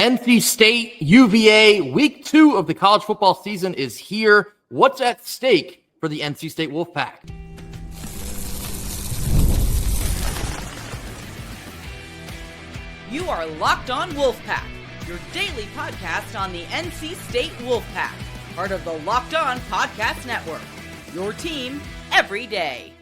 NC State, UVA, week 2 of the college football season is here. What's at stake for the NC State Wolfpack? You are Locked On Wolfpack, your daily podcast on the NC State Wolfpack, part of the Locked On Podcast Network, your team every day.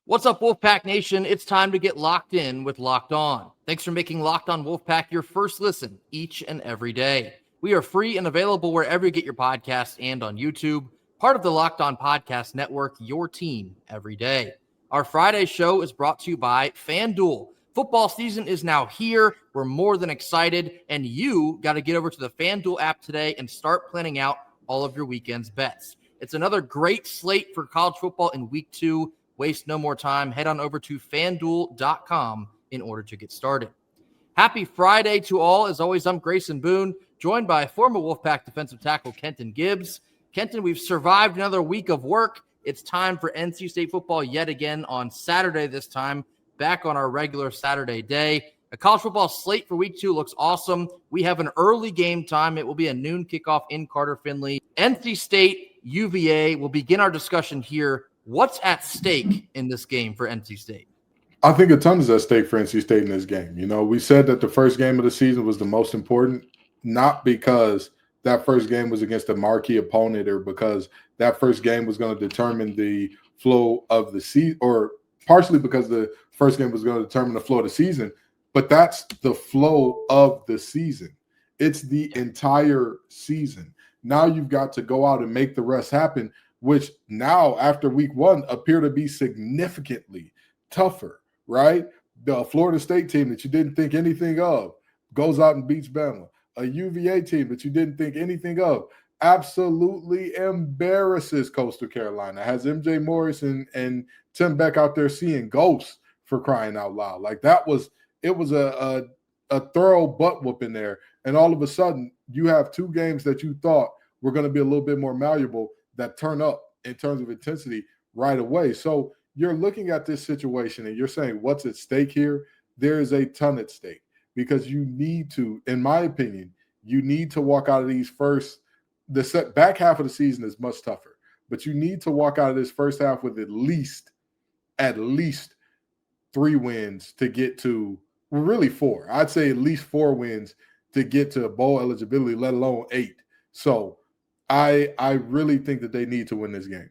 What's up, Wolfpack Nation? It's time to get locked in with Locked On. Thanks for making Locked On Wolfpack your first listen each and every day. We are free and available wherever you get your podcasts and on YouTube, part of the Locked On Podcast Network, your team every day. Our Friday show is brought to you by FanDuel. Football season is now here. We're more than excited, and you got to get over to the FanDuel app today and start planning out all of your weekend's bets. It's another great slate for college football in week 2. Waste no more time. Head on over to FanDuel.com in order to get started. Happy Friday to all. As always, I'm Grayson Boone, joined by former Wolfpack defensive tackle Kenton Gibbs. Kenton, we've survived another week of work. It's time for NC State football yet again on Saturday this time, back on our regular Saturday day. A college football slate for week 2 looks awesome. We have an early game time. It will be a noon kickoff in Carter Finley. NC State, UVA. We'll begin our discussion here. What's at stake in this game for NC State? I think a ton is at stake for NC State in this game. You know, we said that the first game of the season was the most important, not because that first game was against a marquee opponent or because that first game was going to determine the flow of the season, or partially because the first game was going to determine the flow of the season, but that's the flow of the season. It's the entire season. Now you've got to go out and make the rest happen, which now after week 1 appear to be significantly tougher, right? The Florida State team that you didn't think anything of goes out and beats Bama. A UVA team that you didn't think anything of absolutely embarrasses Coastal Carolina, has MJ Morris and Tim Beck out there seeing ghosts, for crying out loud. Like it was a thorough butt whooping there. And all of a sudden you have 2 games that you thought were going to be a little bit more malleable that turn up in terms of intensity right away. So you're looking at this situation and you're saying, what's at stake here? There is a ton at stake because you need to, in my opinion, you need to walk out of these the back half of the season is much tougher, but you need to walk out of this first half with at least 3 wins to get to, well, really 4. I'd say at least 4 wins to get to bowl eligibility, let alone 8. So I really think that they need to win this game.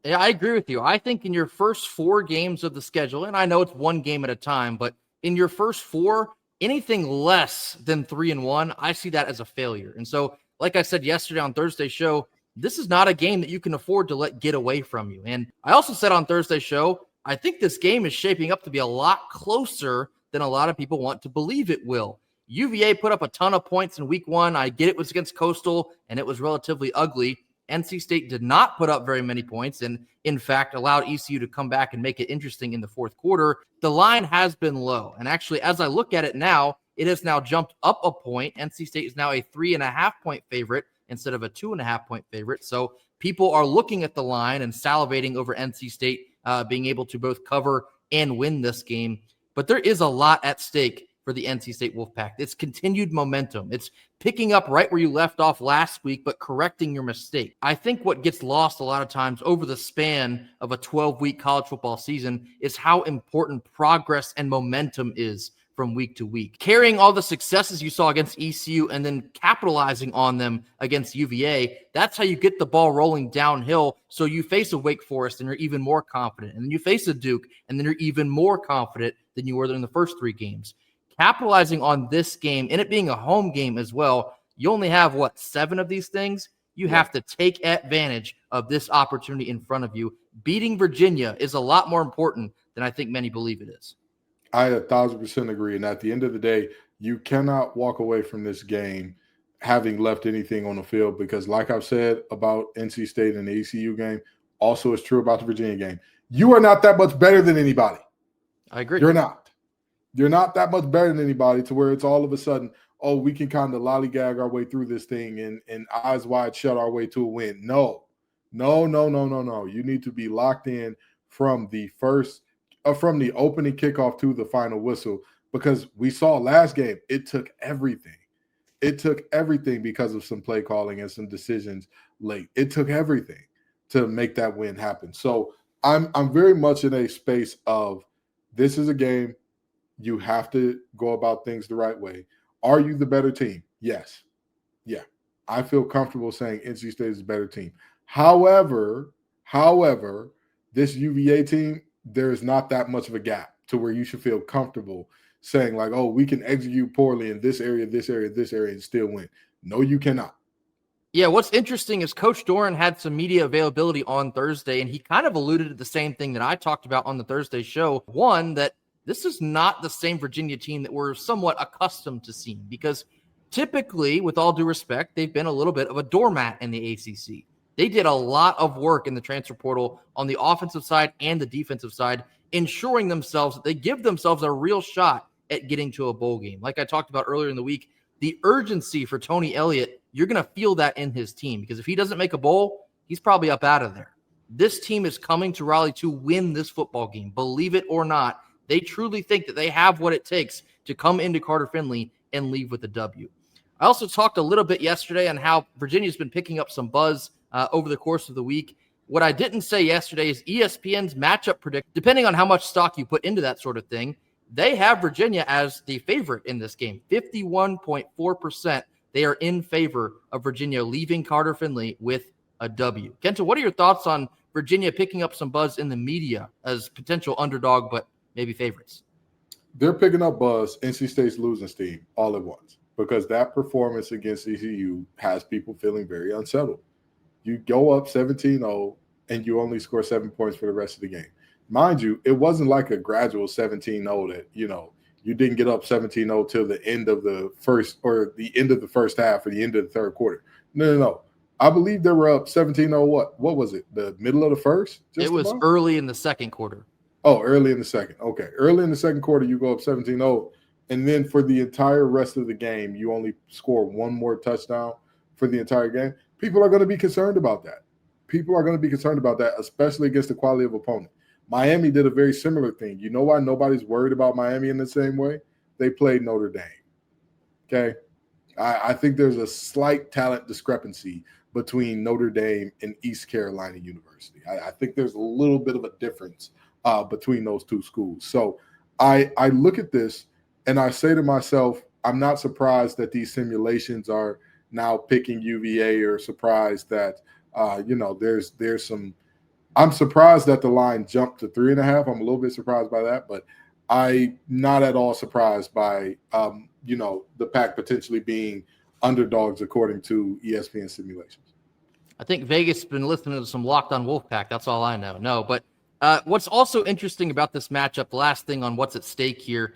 Yeah, I agree with you. I think in your first 4 games of the schedule, and I know it's 1 game at a time, but in your first 4, anything less than 3-1, I see that as a failure. And so, like I said yesterday on Thursday's show, this is not a game that you can afford to let get away from you. And I also said on Thursday's show, I think this game is shaping up to be a lot closer than a lot of people want to believe it will. UVA put up a ton of points in week 1. I get it was against Coastal, and it was relatively ugly. NC State did not put up very many points and, in fact, allowed ECU to come back and make it interesting in the fourth quarter. The line has been low. And actually, as I look at it now, it has now jumped up a point. NC State is now a 3.5-point favorite instead of a 2.5-point favorite. So people are looking at the line and salivating over NC State being able to both cover and win this game. But there is a lot at stake for the NC State Wolfpack. It's continued momentum. It's picking up right where you left off last week, but correcting your mistake. I think what gets lost a lot of times over the span of a 12-week college football season is how important progress and momentum is from week to week. Carrying all the successes you saw against ECU and then capitalizing on them against UVA, that's how you get the ball rolling downhill. So you face a Wake Forest and you're even more confident. And then you face a Duke and then you're even more confident than you were in the first 3 games. Capitalizing on this game and it being a home game as well, you only have, 7 of these things? You have to take advantage of this opportunity in front of you. Beating Virginia is a lot more important than I think many believe it is. I 1,000% agree. And at the end of the day, you cannot walk away from this game having left anything on the field because, like I've said about NC State and the ECU game, also is true about the Virginia game. You are not that much better than anybody. I agree. You're not. You're not that much better than anybody to where it's all of a sudden, oh, we can kind of lollygag our way through this thing and eyes wide shut our way to a win. No. You need to be locked in from the opening kickoff to the final whistle, because we saw last game, it took everything. It took everything because of some play calling and some decisions late. It took everything to make that win happen. So I'm very much in a space of this is a game. You have to go about things the right way. Are you the better team? Yes. Yeah. I feel comfortable saying NC State is a better team. However, this UVA team, there is not that much of a gap to where you should feel comfortable saying like, oh, we can execute poorly in this area, and still win. No, you cannot. Yeah, what's interesting is Coach Doran had some media availability on Thursday, and he kind of alluded to the same thing that I talked about on the Thursday show. One, that this is not the same Virginia team that we're somewhat accustomed to seeing, because typically, with all due respect, they've been a little bit of a doormat in the ACC. They did a lot of work in the transfer portal on the offensive side and the defensive side, ensuring themselves that they give themselves a real shot at getting to a bowl game. Like I talked about earlier in the week, the urgency for Tony Elliott, you're going to feel that in his team, because if he doesn't make a bowl, he's probably up out of there. This team is coming to Raleigh to win this football game. Believe it or not, they truly think that they have what it takes to come into Carter Finley and leave with a W. I also talked a little bit yesterday on how Virginia's been picking up some buzz over the course of the week. What I didn't say yesterday is ESPN's matchup predict, depending on how much stock you put into that sort of thing, they have Virginia as the favorite in this game. 51.4%. They are in favor of Virginia leaving Carter Finley with a W. Kenta, what are your thoughts on Virginia picking up some buzz in the media as potential underdog, but maybe favorites? They're picking up buzz. NC State's losing steam all at once, because that performance against ECU has people feeling very unsettled. You go up 17-0 and you only score 7 points for the rest of the game. Mind you, it wasn't like a gradual 17-0 that, you didn't get up 17-0 till the end of the first or the end of the first half or the end of the third quarter. No. I believe they were up 17-0. What was it? The middle of the first? It was early in the second quarter. Oh, early in the second. Okay. Early in the second quarter, you go up 17-0. And then for the entire rest of the game, you only score one more touchdown for the entire game. People are going to be concerned about that. Especially against the quality of opponent. Miami did a very similar thing. You know why nobody's worried about Miami in the same way? They played Notre Dame. Okay? I think there's a slight talent discrepancy between Notre Dame and East Carolina University. I think there's a little bit of a difference between those two schools. So I look at this and I say to myself, I'm not surprised that these simulations are now picking UVA, or surprised that, there's some – I'm surprised that the line jumped to 3.5. I'm a little bit surprised by that, but I'm not at all surprised by, the Pack potentially being underdogs according to ESPN simulations. I think Vegas has been listening to some Locked on Wolfpack. That's all I know. No, but what's also interesting about this matchup, the last thing on what's at stake here,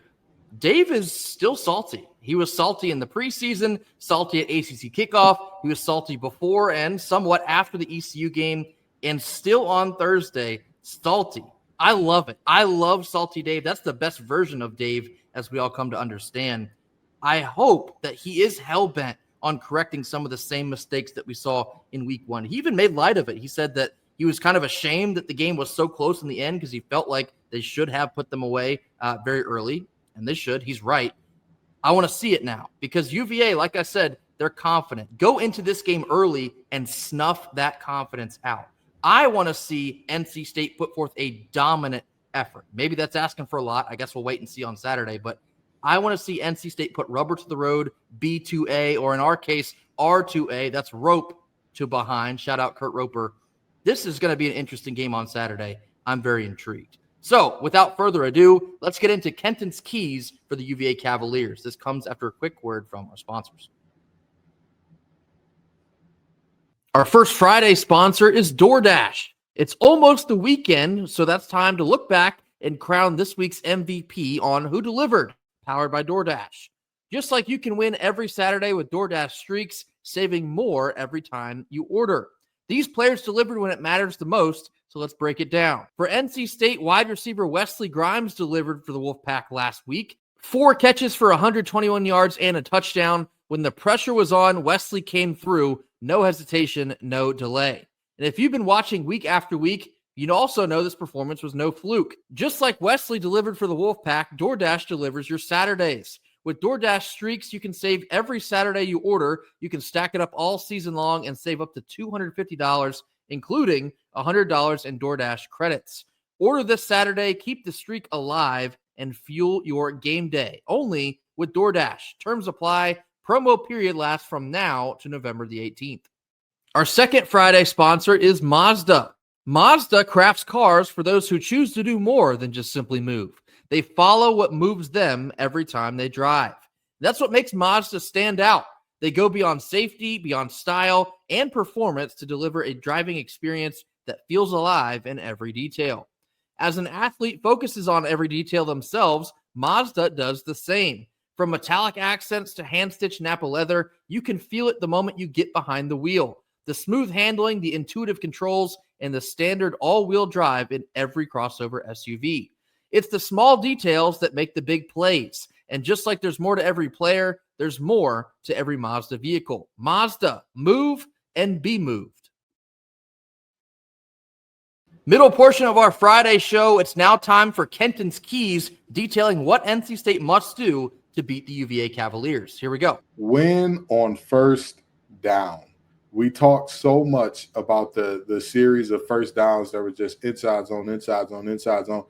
Dave is still salty. He was salty in the preseason, salty at ACC kickoff. He was salty before and somewhat after the ECU game. And still on Thursday, salty. I love it. I love salty Dave. That's the best version of Dave, as we all come to understand. I hope that he is hell-bent on correcting some of the same mistakes that we saw in week one. He even made light of it. He said that he was kind of ashamed that the game was so close in the end, because he felt like they should have put them away very early, and they should. He's right. I want to see it now, because UVA, like I said, they're confident. Go into this game early and snuff that confidence out. I want to see NC State put forth a dominant effort. Maybe that's asking for a lot. I guess we'll wait and see on Saturday. But I want to see NC State put rubber to the road, B2A, or in our case, R2A. That's rope to behind. Shout out Kurt Roper. This is going to be an interesting game on Saturday. I'm very intrigued. So without further ado, let's get into Kenton's keys for the UVA Cavaliers. This comes after a quick word from our sponsors. Our first Friday sponsor is DoorDash. It's almost the weekend, so that's time to look back and crown this week's MVP on Who Delivered, powered by DoorDash. Just like you can win every Saturday with DoorDash Streaks, saving more every time you order. These players delivered when it matters the most, so let's break it down. For NC State, wide receiver Wesley Grimes delivered for the Wolfpack last week. 4 catches for 121 yards and a touchdown. When the pressure was on, Wesley came through. No hesitation, no delay. And if you've been watching week after week, you also know this performance was no fluke. Just like Wesley delivered for the Wolfpack, DoorDash delivers your Saturdays. With DoorDash Streaks, you can save every Saturday you order. You can stack it up all season long and save up to $250, including $100 in DoorDash credits. Order this Saturday, keep the streak alive, and fuel your game day. Only with DoorDash. Terms apply. Promo period lasts from now to November the 18th. Our second Friday sponsor is Mazda. Mazda crafts cars for those who choose to do more than just simply move. They follow what moves them every time they drive. That's what makes Mazda stand out. They go beyond safety, beyond style, and performance to deliver a driving experience that feels alive in every detail. As an athlete focuses on every detail themselves, Mazda does the same. From metallic accents to hand-stitched Napa leather, you can feel it the moment you get behind the wheel. The smooth handling, the intuitive controls, and the standard all-wheel drive in every crossover SUV. It's the small details that make the big plays. And just like there's more to every player, there's more to every Mazda vehicle. Mazda, move and be moved. Middle portion of our Friday show, it's now time for Kenton's Keys, detailing what NC State must do to beat the UVA Cavaliers. Here we go. Win on first down. We talked so much about the series of first downs that were just inside zone, inside zone, inside zone.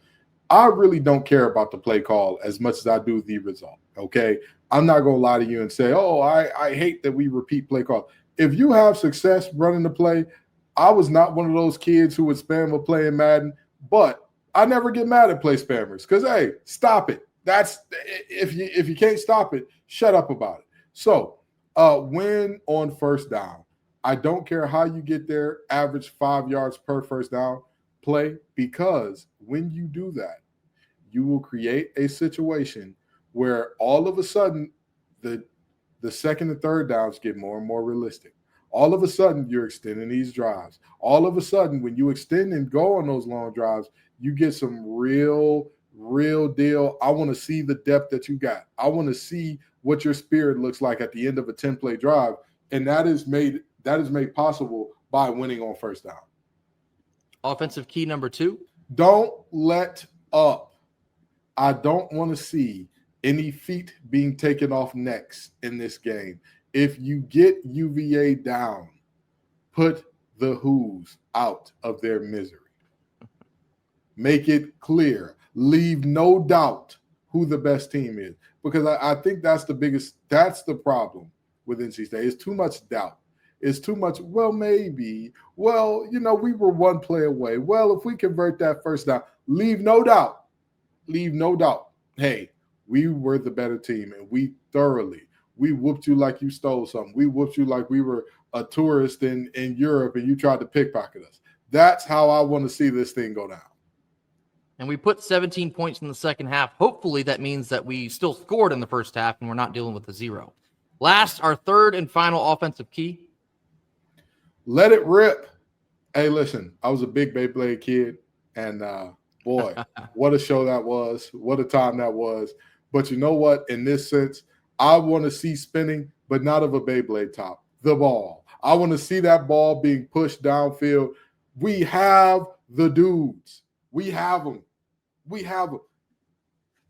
I really don't care about the play call as much as I do the result, okay? I'm not going to lie to you and say, oh, I hate that we repeat play call. If you have success running the play, I was not one of those kids who would spam a play in Madden, but I never get mad at play spammers because, hey, stop it. That's if you can't stop it, shut up about it. So win on first down. I don't care how you get there, average 5 yards per first down play, because when you do that, you will create a situation where all of a sudden the second and third downs get more and more realistic. All of a sudden you're extending these drives. All of a sudden when you extend and go on those long drives, you get some real deal. I want to see the depth that you got. I want to see what your spirit looks like at the end of a 10-play drive, and that is made possible by winning on first down. Offensive key number 2. Don't let up. I don't want to see any feet being taken off necks in this game. If you get UVA down, put the Who's out of their misery. Make it clear. Leave no doubt who the best team is. Because I think that's the problem with NC State. It's too much doubt. It's too much, well, maybe. Well, we were one play away. Well, if we convert that first down, leave no doubt. Leave no doubt. Hey, we were the better team, and we whooped you like you stole something. We whooped you like we were a tourist in Europe and you tried to pickpocket us. That's how I want to see this thing go down. And we put 17 points in the second half. Hopefully that means that we still scored in the first half and we're not dealing with a 0. Last, our third and final offensive key. Let it rip. Hey, listen, I was a big Beyblade kid, and boy, what a show that was. What a time that was. But you know what? In this sense, I want to see spinning, but not of a Beyblade top, the ball. I want to see that ball being pushed downfield. We have the dudes. We have them. We have them.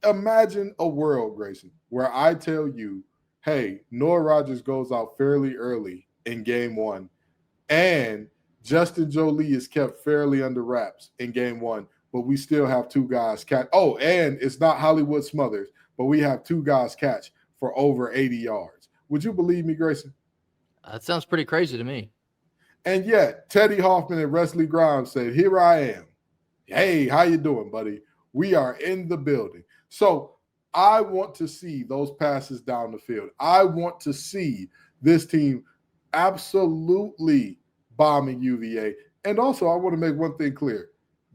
Imagine a world, Grayson, where I tell you, hey, Noah Rogers goes out fairly early in game 1, and Justin Jolie is kept fairly under wraps in game 1, but we still have 2 guys catch. Oh, and it's not Hollywood Smothers, but we have 2 guys catch for over 80 yards. Would you believe me, Grayson? That sounds pretty crazy to me. And yet, Teddy Hoffman and Wesley Grimes said, here I am. Hey, how you doing, buddy? We are in the building. So I want to see those passes down the field. I want to see this team absolutely bombing UVA. And also, I want to make one thing clear.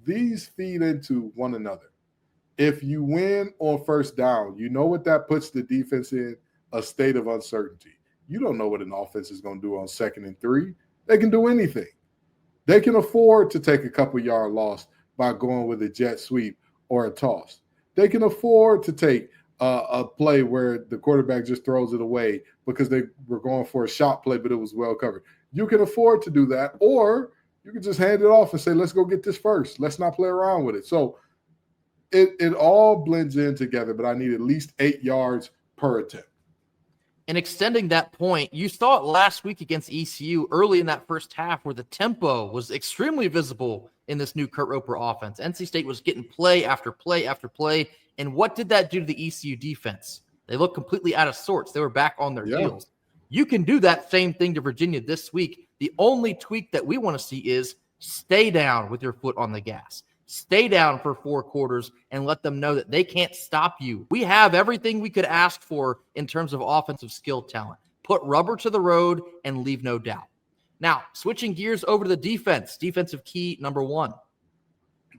These feed into one another. If you win on first down, you know what that puts the defense in? A state of uncertainty. You don't know what an offense is going to do on 2nd and 3. They can do anything. They can afford to take a couple-yard loss by going with a jet sweep or a toss. They can afford to take a play where the quarterback just throws it away because they were going for a shot play, but it was well covered. You can afford to do that, or you can just hand it off and say, let's go get this first. Let's not play around with it. So it all blends in together, but I need at least 8 yards per attempt. And extending that point, you saw it last week against ECU early in that first half where the tempo was extremely visible in this new Kurt Roper offense. NC State was getting play after play after play. And what did that do to the ECU defense? They looked completely out of sorts. They were back on their heels. You can do that same thing to Virginia this week. The only tweak that we want to see is stay down with your foot on the gas. Stay down for 4 quarters and let them know that they can't stop you. We have everything we could ask for in terms of offensive skill talent. Put rubber to the road and leave no doubt. Now, switching gears over to the defense. Defensive key number 1.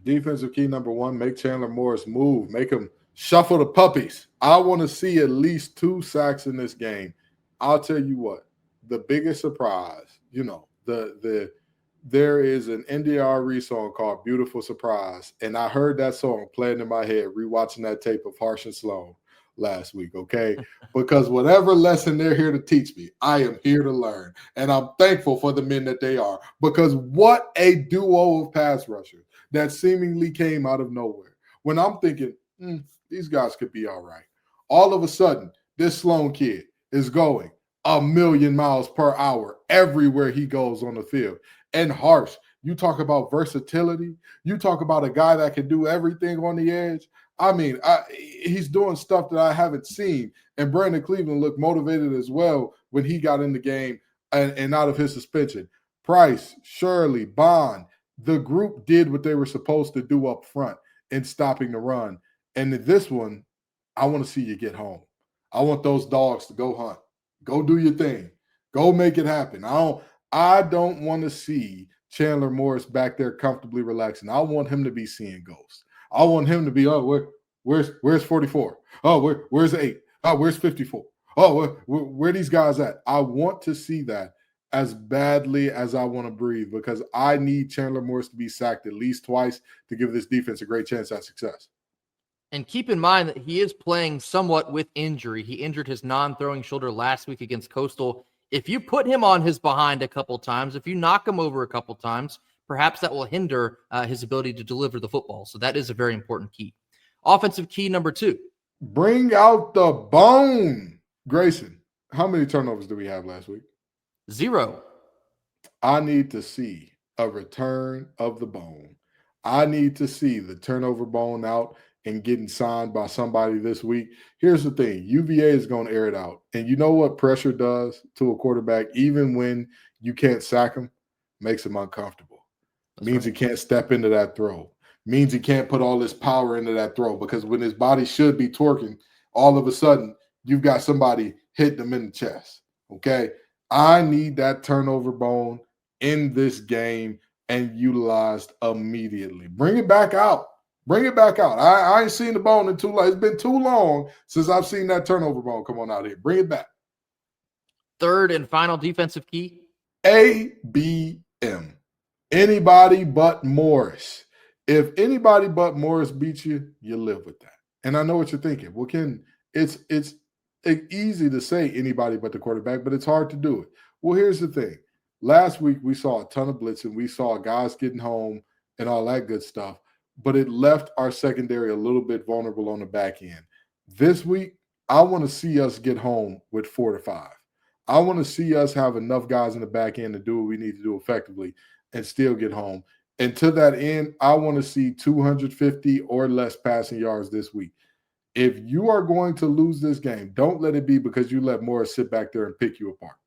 Defensive key number 1, make Chandler Morris move. Make him shuffle the puppies. I want to see at least 2 sacks in this game. I'll tell you what, the biggest surprise, there is an NDRE song called Beautiful Surprise, and I heard that song playing in my head, rewatching that tape of Harsh and Sloan last week, okay? Because whatever lesson they're here to teach me, I am here to learn, and I'm thankful for the men that they are, because what a duo of pass rushers that seemingly came out of nowhere. When I'm thinking, these guys could be all right, all of a sudden, this Sloan kid is going 1,000,000 miles per hour everywhere he goes on the field. And Harsh, you talk about versatility. You talk about a guy that can do everything on the edge. I mean, he's doing stuff that I haven't seen. And Brandon Cleveland looked motivated as well when he got in the game and out of his suspension. Price, Shirley, Bond, the group did what they were supposed to do up front in stopping the run. And in this one, I want to see you get home. I want those dogs to go hunt. Go do your thing. Go make it happen. I don't want to see Chandler Morris back there comfortably relaxing. I want him to be seeing ghosts. I want him to be, where's 44? Oh, where's 8? Oh, where's 54? Oh, where these guys at? I want to see that as badly as I want to breathe, because I need Chandler Morris to be sacked at least twice to give this defense a great chance at success. And keep in mind that he is playing somewhat with injury. He injured his non-throwing shoulder last week against Coastal. If you put him on his behind a couple times, if you knock him over a couple times, perhaps that will hinder his ability to deliver the football. So that is a very important key. Offensive key number 2. Bring out the bone. Grayson, how many turnovers did we have last week? 0. I need to see a return of the bone. I need to see the turnover bone out and getting signed by somebody this week. Here's the thing. UVA is going to air it out. And you know what pressure does to a quarterback, even when you can't sack him? Makes him uncomfortable. Means he can't step into that throw. Means he can't put all this power into that throw, because when his body should be twerking, all of a sudden you've got somebody hitting him in the chest, okay? I need that turnover bone in this game and utilized immediately. Bring it back out. Bring it back out. I ain't seen the bone in too long. It's been too long since I've seen that turnover bone come on out here. Bring it back. 3rd and final defensive key. ABM. Anybody but Morris. If anybody but Morris beats you, you live with that. And I know what you're thinking. Well, Ken, it's easy to say anybody but the quarterback, but it's hard to do it. Well, here's the thing. Last week, we saw a ton of blitzing. We saw guys getting home and all that good stuff, but it left our secondary a little bit vulnerable on the back end. This week, I want to see us get home with 4 to 5. I want to see us have enough guys in the back end to do what we need to do effectively and still get home. And to that end, I want to see 250 or less passing yards this week. If you are going to lose this game, don't let it be because you let Morris sit back there and pick you apart.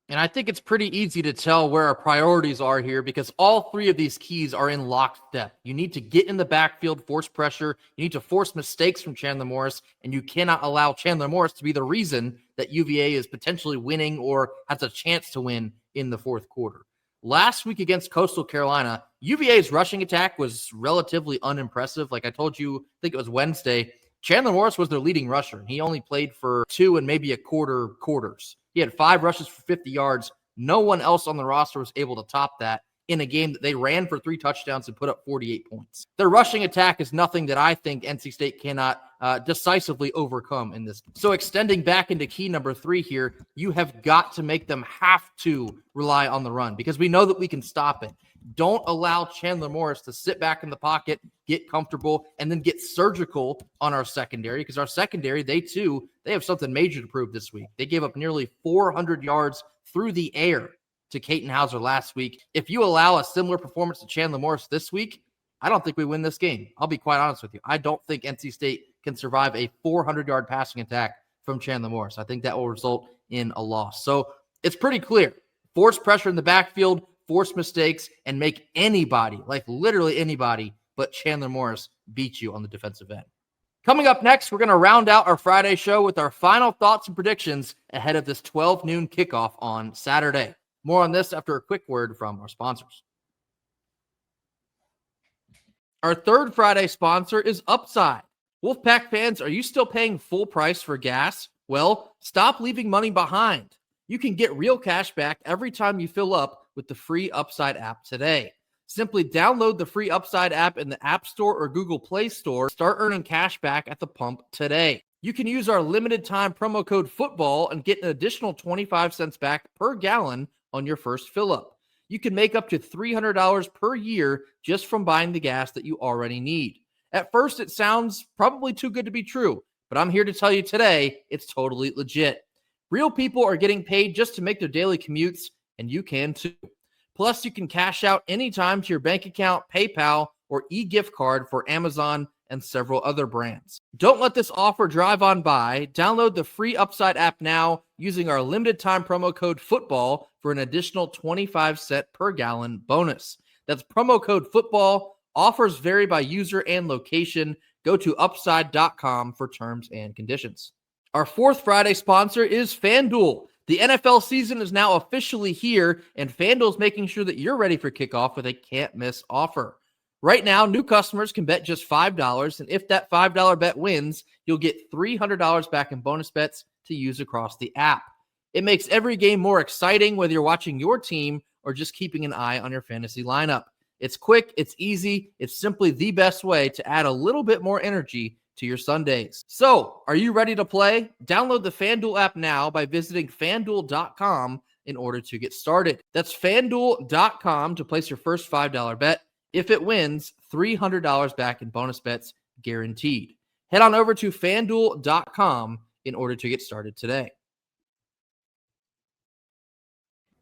And I think it's pretty easy to tell where our priorities are here, because all 3 of these keys are in lockstep. You need to get in the backfield, force pressure. You need to force mistakes from Chandler Morris, and you cannot allow Chandler Morris to be the reason that UVA is potentially winning or has a chance to win in the 4th quarter. Last week against Coastal Carolina, UVA's rushing attack was relatively unimpressive. Like I told you, I think it was Wednesday, Chandler Morris was their leading rusher. He only played for 2 and maybe a quarters. He had 5 rushes for 50 yards. No one else on the roster was able to top that. in a game that they ran for 3 touchdowns and put up 48 points. Their rushing attack is nothing that I think NC State cannot decisively overcome in this. So extending back into key number 3 here, you have got to make them have to rely on the run because we know that we can stop it. Don't allow Chandler Morris to sit back in the pocket, get comfortable, and then get surgical on our secondary because our secondary, they have something major to prove this week. They gave up nearly 400 yards through the air to Katin Hauser last week. If you allow a similar performance to Chandler Morris this week, I don't think we win this game. I'll be quite honest with you. I don't think NC State can survive a 400-yard passing attack from Chandler Morris. I think that will result in a loss. So it's pretty clear. Force pressure in the backfield, force mistakes, and make anybody, like literally anybody, but Chandler Morris beat you on the defensive end. Coming up next, we're going to round out our Friday show with our final thoughts and predictions ahead of this 12 noon kickoff on Saturday. More on this after a quick word from our sponsors. Our third Friday sponsor is Upside. Wolfpack fans, are you still paying full price for gas? Well, stop leaving money behind. You can get real cash back every time you fill up with the free Upside app today. Simply download the free Upside app in the App Store or Google Play Store. Start earning cash back at the pump today. You can use our limited time promo code FOOTBALL and get an additional 25 cents back per gallon on your first fill up. You can make up to $300 per year just from buying the gas that you already need. At first, it sounds probably too good to be true, but I'm here to tell you today, it's totally legit. Real people are getting paid just to make their daily commutes, and you can too. Plus, you can cash out anytime to your bank account, PayPal, or e-gift card for Amazon and several other brands. Don't let this offer drive on by. Download the free Upside app now using our limited time promo code FOOTBALL for an additional 25 cent per gallon bonus. That's promo code FOOTBALL. Offers vary by user and location. Go to upside.com for terms and conditions. Our fourth Friday sponsor is FanDuel. The NFL season is now officially here, and FanDuel is making sure that you're ready for kickoff with a can't-miss offer. Right now, new customers can bet just $5, and if that $5 bet wins, you'll get $300 back in bonus bets to use across the app. It makes every game more exciting, whether you're watching your team or just keeping an eye on your fantasy lineup. It's quick, it's easy, it's simply the best way to add a little bit more energy to your Sundays. So, are you ready to play? Download the FanDuel app now by visiting FanDuel.com in order to get started. That's FanDuel.com to place your first $5 bet. If it wins, $300 back in bonus bets guaranteed. Head on over to FanDuel.com in order to get started today.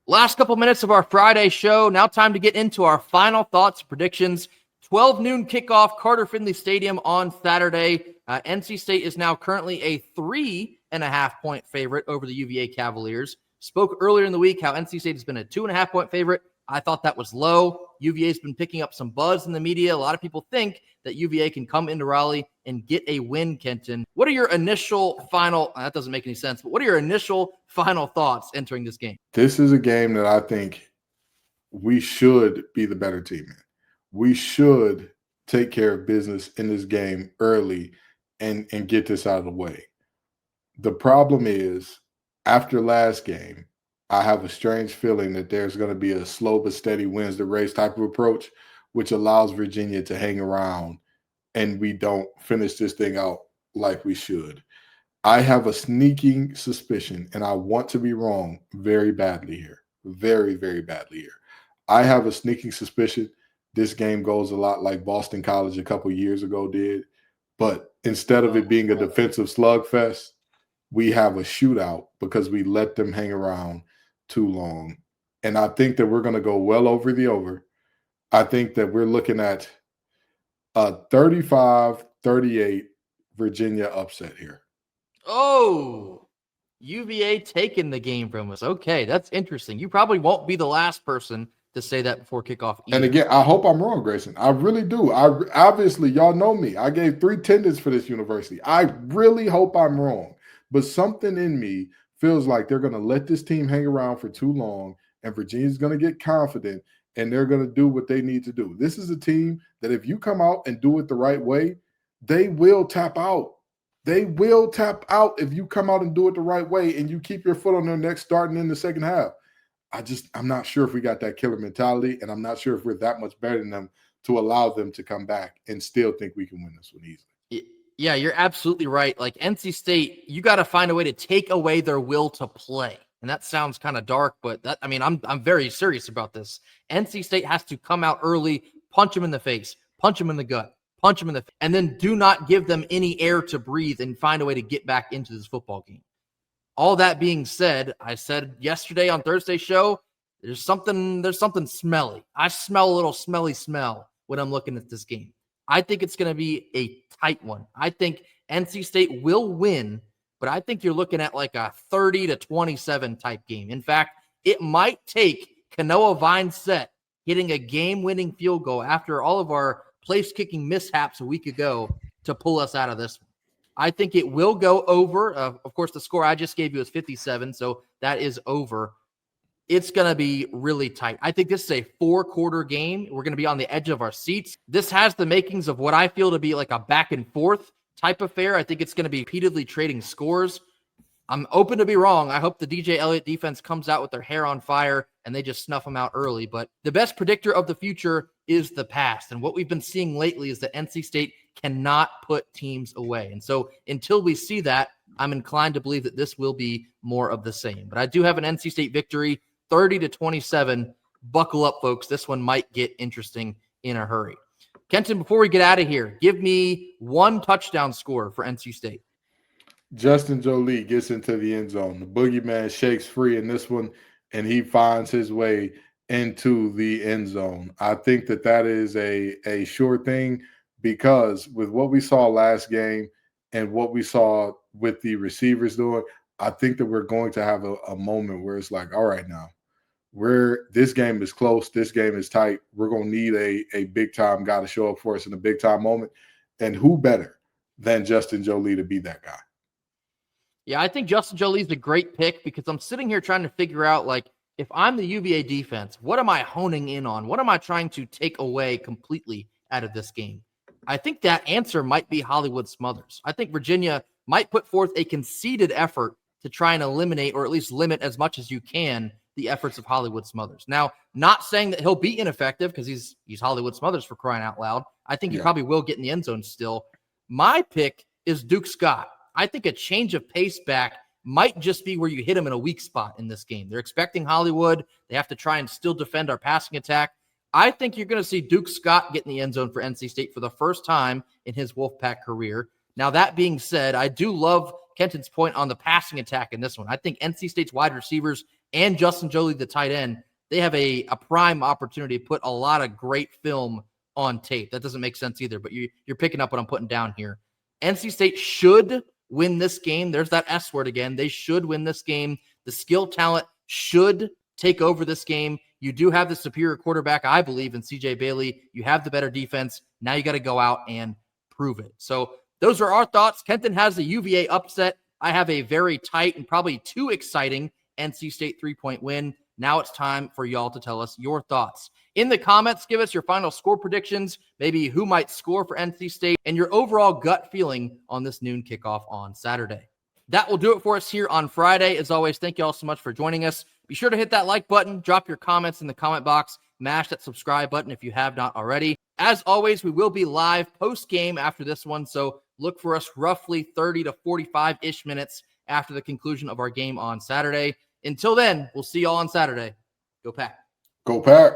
Last couple minutes of our Friday show. Now time to get into our final thoughts and predictions. 12 noon kickoff, Carter Finley Stadium on Saturday. NC State is now currently a 3.5-point favorite over the UVA Cavaliers. Spoke earlier in the week how NC State has been a 2.5-point favorite. I thought that was low. UVA's been picking up some buzz in the media. A lot of people think that UVA can come into Raleigh and get a win, Kenton. What are your initial that doesn't make any sense, but what are your initial final thoughts entering this game? This is a game that I think we should be the better team in. We should take care of business in this game early and get this out of the way. The problem is, after last game, I have a strange feeling that there's going to be a slow but steady wins the race type of approach, which allows Virginia to hang around and we don't finish this thing out like we should. I have a sneaking suspicion, and I want to be wrong very badly here. Very, very badly here. I have a sneaking suspicion this game goes a lot like Boston College a couple years ago did, but instead of it being a defensive slugfest, we have a shootout because we let them hang around too long. And I think that we're going to go well over the over. I think that we're looking at a 35-38 Virginia upset here. Oh, UVA taking the game from us. Okay, that's interesting. You probably won't be the last person to say that before kickoff either. And again, I hope I'm wrong, Grayson. I really do. Obviously, y'all know me. I gave 3 tenders for this university. I really hope I'm wrong. But something in me feels like they're going to let this team hang around for too long, and Virginia's going to get confident, and they're going to do what they need to do. This is a team that if you come out and do it the right way, they will tap out. They will tap out if you come out and do it the right way and you keep your foot on their neck starting in the second half. I'm not sure if we got that killer mentality, and I'm not sure if we're that much better than them to allow them to come back and still think we can win this one easily. Yeah, you're absolutely right. Like NC State, you got to find a way to take away their will to play. And that sounds kind of dark, but I'm very serious about this. NC State has to come out early, punch them in the face, punch them in the gut, punch them in the face, and then do not give them any air to breathe and find a way to get back into this football game. All that being said, I said yesterday on Thursday's show, there's something smelly. I smell a little smelly smell when I'm looking at this game. I think it's going to be a tight one. I think NC State will win, but I think you're looking at like a 30-27 type game. In fact, it might take Kanoa Vineset hitting a game-winning field goal after all of our place-kicking mishaps a week ago to pull us out of this one. I think it will go over. Of course, the score I just gave you is 57, so that is over. It's going to be really tight. I think this is a 4-quarter game. We're going to be on the edge of our seats. This has the makings of what I feel to be like a back-and-forth type affair. I think it's going to be repeatedly trading scores. I'm open to be wrong. I hope the DJ Elliott defense comes out with their hair on fire and they just snuff them out early. But the best predictor of the future is the past. And what we've been seeing lately is that NC State cannot put teams away. And so until we see that, I'm inclined to believe that this will be more of the same. But I do have an NC State victory, 30-27. Buckle up, folks. This one might get interesting in a hurry. Kenton, before we get out of here, give me one touchdown score for NC State. Justin Jolie gets into the end zone. The boogeyman shakes free in this one, and he finds his way into the end zone. I think that is a sure thing, because with what we saw last game and what we saw with the receivers doing, I think that we're going to have a moment where it's like, all right, now, this game is close, this game is tight. We're going to need a big-time guy to show up for us in a big-time moment. And who better than Justin Jolie to be that guy? Yeah, I think Justin Jolie's a great pick, because I'm sitting here trying to figure out, like, if I'm the UVA defense, what am I honing in on? What am I trying to take away completely out of this game? I think that answer might be Hollywood Smothers. I think Virginia might put forth a conceded effort to try and eliminate, or at least limit as much as you can, the efforts of Hollywood Smothers. Now, not saying that he'll be ineffective, because he's Hollywood Smothers, for crying out loud. I think he probably will get in the end zone still. My pick is Duke Scott. I think a change of pace back might just be where you hit him in a weak spot in this game. They're expecting Hollywood. They have to try and still defend our passing attack. I think you're going to see Duke Scott get in the end zone for NC State for the first time in his Wolfpack career. Now, that being said, I do love Kenton's point on the passing attack in this one. I think NC State's wide receivers and Justin Jolie, the tight end, they have a prime opportunity to put a lot of great film on tape. That doesn't make sense either, but you're picking up what I'm putting down here. NC State should win this game. There's that S word again. They should win this game. The skill talent should take over this game. You do have the superior quarterback, I believe, in CJ Bailey. You have the better defense. Now you got to go out and prove it. So those are our thoughts. Kenton has the UVA upset. I have a very tight and probably too exciting NC State 3-point win. Now it's time for y'all to tell us your thoughts. In the comments, give us your final score predictions, maybe who might score for NC State, and your overall gut feeling on this noon kickoff on Saturday. That will do it for us here on Friday. As always, thank you all so much for joining us. Be sure to hit that like button, drop your comments in the comment box, mash that subscribe button if you have not already. As always, we will be live post-game after this one, so look for us roughly 30 to 45-ish minutes after the conclusion of our game on Saturday. Until then, we'll see y'all on Saturday. Go Pack. Go Pack.